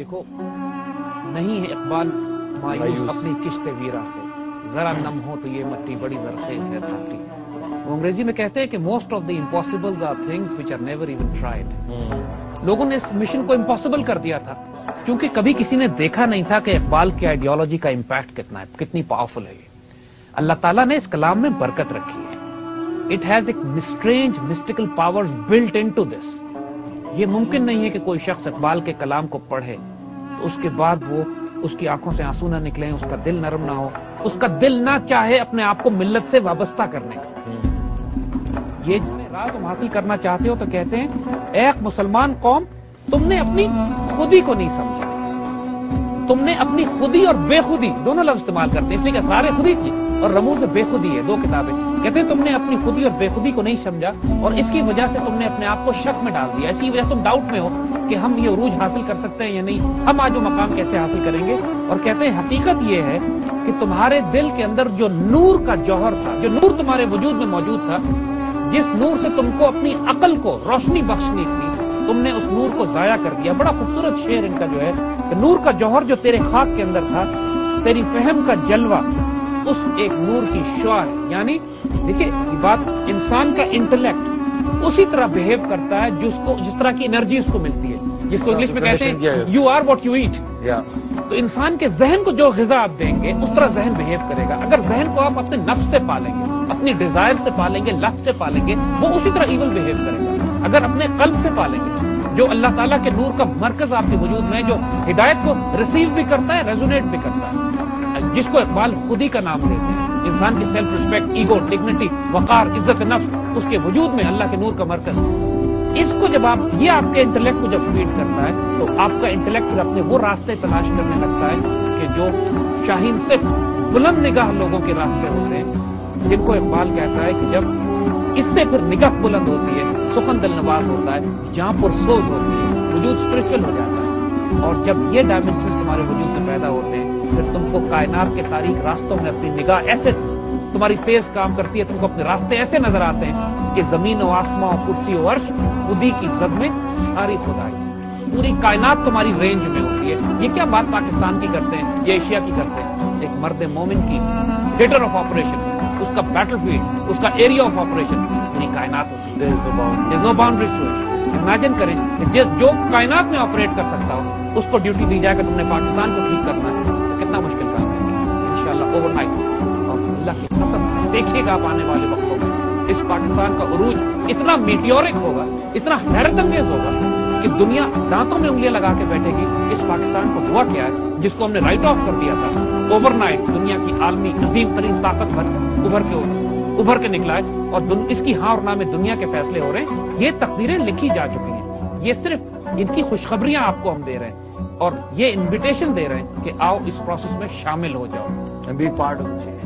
دیکھو نہیں ہے اقبال مایوس اپنی کشت ویرا سے، ذرا نم ہو تو یہ مٹی بڑی زرخیز ہے ساقی. وہ انگریزی میں کہتے ہیں کہ most of the impossibles are things which are never even tried. لوگوں نے اس مشن کو امپاسبل کر دیا تھا کیونکہ کبھی کسی نے دیکھا نہیں تھا کہ اقبال کی آئیڈیالوجی کا امپیکٹ کتنا ہے، کتنی پاورفل ہے. اللہ تعالیٰ نے اس کلام میں برکت رکھی ہے. It has a strange mystical powers built into this. یہ ممکن نہیں ہے کہ کوئی شخص اقبال کے کلام کو پڑھے تو اس کے بعد وہ اس کی آنکھوں سے آنسو نہ نکلیں، اس کا دل نرم نہ ہو، اس کا دل نہ چاہے اپنے آپ کو ملت سے وابستہ کرنے کا. یہ راہ تم حاصل کرنا چاہتے ہو تو کہتے ہیں اے مسلمان قوم، تم نے اپنی خودی کو نہیں سمجھا. تم نے اپنی خودی اور بے خودی دونوں لفظ استعمال کرتے ہیں، اس لیے کہ سارے خودی تھی اور رموز بے خودی ہے، دو کتابیں. کہتے ہیں تم نے اپنی خودی اور بے خودی کو نہیں سمجھا اور اس کی وجہ سے تم نے اپنے آپ کو شک میں ڈال دیا. اسی وجہ تم ڈاؤٹ میں ہو کہ ہم یہ عروج حاصل کر سکتے ہیں یا نہیں، ہم آج وہ مقام کیسے حاصل کریں گے. اور کہتے ہیں حقیقت یہ ہے کہ تمہارے دل کے اندر جو نور کا جوہر تھا، جو نور تمہارے وجود میں موجود تھا، جس نور سے تم کو اپنی عقل کو روشنی بخشنی تھی، تم نے اس نور کو ضائع کر دیا. بڑا خوبصورت شعر ان کا جو ہے کہ نور کا جوہر جو تیرے خاک کے اندر تھا، تیری فہم کا جلوہ اس ایک نور کی شعاع ہے. یعنی دیکھیں یہ بات، انسان کا انٹلیکٹ اسی طرح بہیو کرتا ہے جس طرح کی انرجی اس کو ملتی ہے، جس کو انگلش میں کہتے ہیں you are what you eat. تو انسان کے ذہن کو جو غذا آپ دیں گے اس طرح ذہن بہیو کرے گا. اگر ذہن کو آپ اپنے نفس سے پالیں گے، اپنی ڈیزائر سے پالیں گے، لسٹ سے پالیں گے، وہ اسی طرح ایول بہیو کرے گا. اگر اپنے قلب سے پالیں گے، جو اللہ تعالیٰ کے نور کا مرکز آپ کے وجود میں ہے، جو ہدایت کو ریسیو بھی کرتا ہے، ریزونیٹ بھی کرتا ہے، جس کو اقبال خودی کا نام دیتے ہیں. انسان کی سیلف ریسپیکٹ، ایگو، ڈگنیٹی، وقار، عزت نفس، اس کے وجود میں اللہ کے نور کا مرکز. اس کو جب یہ آپ کے انٹلیکٹ کو جب فیڈ کرتا ہے تو آپ کا انٹلیکٹ پھر اپنے وہ راستے تلاش کرنے لگتا ہے کہ جو شاہین سے بلند نگاہ لوگوں کے راستے ہوتے ہیں، جن کو اقبال کہتا ہے کہ جب اس سے پھر نگاہ بلند ہوتی ہے، سخن دل نواز ہوتا ہے، جہاں پرسوز ہوتی ہے، وجود اسپرچل ہو جاتا ہے. اور جب یہ ڈائمنشنز تمہارے وجود سے پیدا ہوتے ہیں، پھر تم کو کائنات کے تاریک راستوں میں اپنی نگاہ ایسے تمہاری تیز کام کرتی ہے، تم کو اپنے راستے ایسے نظر آتے ہیں کہ زمین و آسمان و کرسی و عرش خودی کی زد میں ساری خدائی، پوری کائنات تمہاری رینج میں ہوتی ہے. یہ کیا بات پاکستان کی کرتے ہیں یا ایشیا کی کرتے ہیں؟ ایک مرد مومن کی تھیٹر آف آپریشن، اس کا بیٹل فیلڈ، اس کا ایریا آف آپریشن پوری کائنات ہوتی ہے. There's no boundaries to it. Imagine کریں کہ جو کائنات میں آپریٹ کر سکتا ہو اس کو ڈیوٹی دی جائے کہ تم نے پاکستان کو ٹھیک کرنا ہے، تو کتنا مشکل کام ہے. انشاءاللہ اوور نائٹ، اور اللہ کی قسم دیکھیے گا آپ آنے والے وقتوں میں اس پاکستان کا عروج اتنا میٹیورک ہوگا، اتنا حیرت انگیز ہوگا کہ دنیا دانتوں میں انگلیاں لگا کے بیٹھے گی اس پاکستان کو ہوا کیا ہے جس کو ہم نے رائٹ آف کر دیا تھا. اوور نائٹ دنیا کی عالمی عظیم ترین طاقت ابھر کے نکلا ہے اور اس کی ہاں اور نہ میں دنیا کے فیصلے ہو رہے ہیں. یہ تقدیریں لکھی جا چکی ہیں، یہ صرف ان کی خوشخبریاں آپ کو ہم دے رہے ہیں اور یہ انویٹیشن دے رہے ہیں کہ آؤ اس پروسیس میں شامل ہو جاؤ. and be part of the change.